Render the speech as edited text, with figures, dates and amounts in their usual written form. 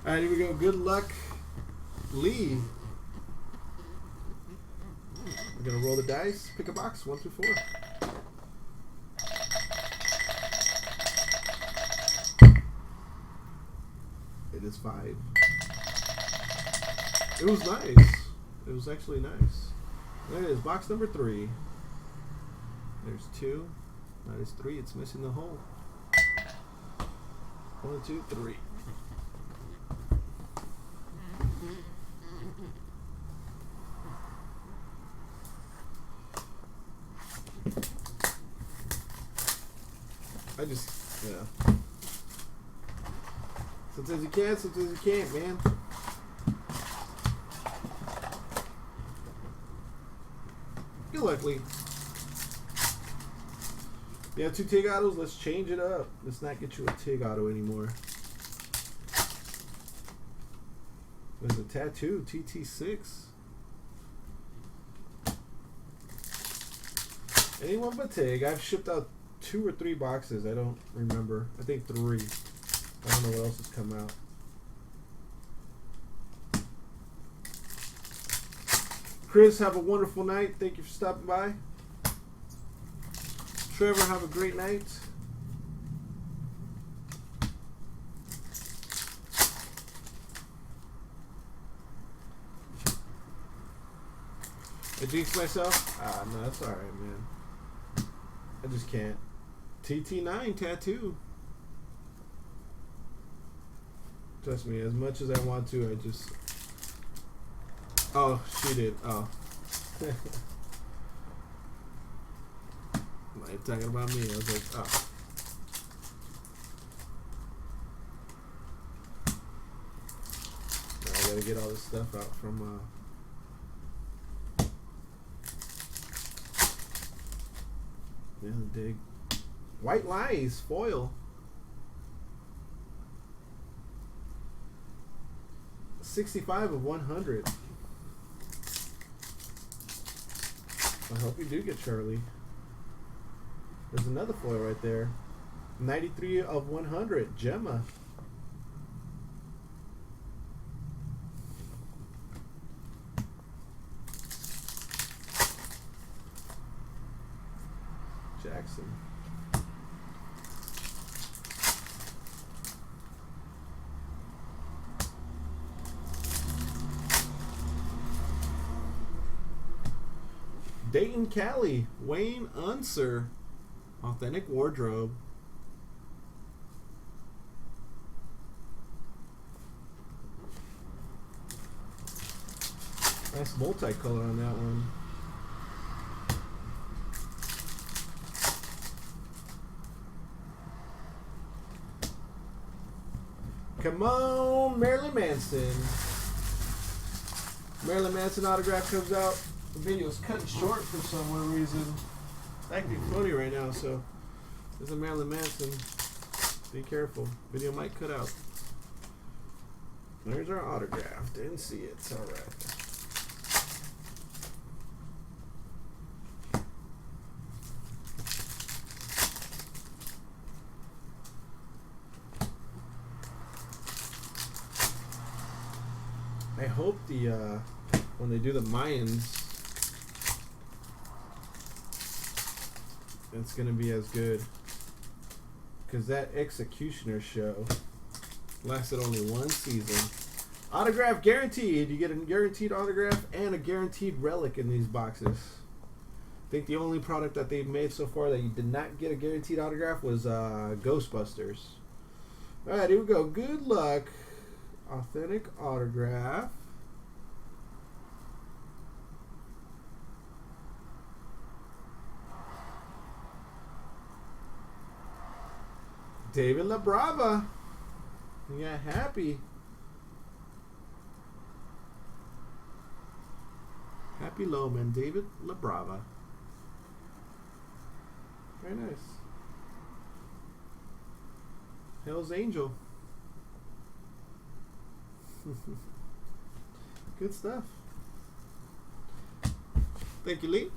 All right, here we go. Good luck, Lee. We're gonna roll the dice. Pick a box, 1 through 4. It is 5. It was nice. It was actually nice. There it is, box number 3. There's 2. That is 3. It's missing the hole. 1, 2, 3. I just, you know. Sometimes you can, sometimes you can't, man. Good luck, Lee. You have 2 TIG autos? Let's change it up. Let's not get you a TIG auto anymore. There's a tattoo, TT6. Anyone but TIG. I've shipped out 2 or 3 boxes. I don't remember. I think 3. I don't know what else has come out. Chris, have a wonderful night. Thank you for stopping by. Trevor, have a great night. I jinxed myself? Ah, no, that's alright, man. I just can't. TT9 tattoo. Trust me, as much as I want to, I just... Oh, she did. Oh. Like talking about me. I was like, oh. Now I gotta get all this stuff out from yeah, dig. White Lies foil. 65 of 100. I hope you do get Charlie. There's another foil right there. 93 of 100. Gemma. Jackson. Dayton Cali, Wayne Unser, Authentic Wardrobe. Nice multicolor on that one. Come on, Marilyn Manson. Marilyn Manson autograph comes out. The video's cutting short for some reason. It's acting funny right now, so there's a Marilyn Manson. Be careful. Video might cut out. There's our autograph. Didn't see it. It's alright. I hope the when they do the Mayans, it's gonna be as good, because that Executioner show lasted only 1 season. Autograph guaranteed. You get a guaranteed autograph and a guaranteed relic in these boxes. I think the only product that they've made so far that you did not get a guaranteed autograph was Ghostbusters. Alright, here we go. Good luck. Authentic autograph. David LaBrava. We got Happy. Happy Lowman. David LaBrava. Very nice. Hell's Angel. Good stuff. Thank you, Lee.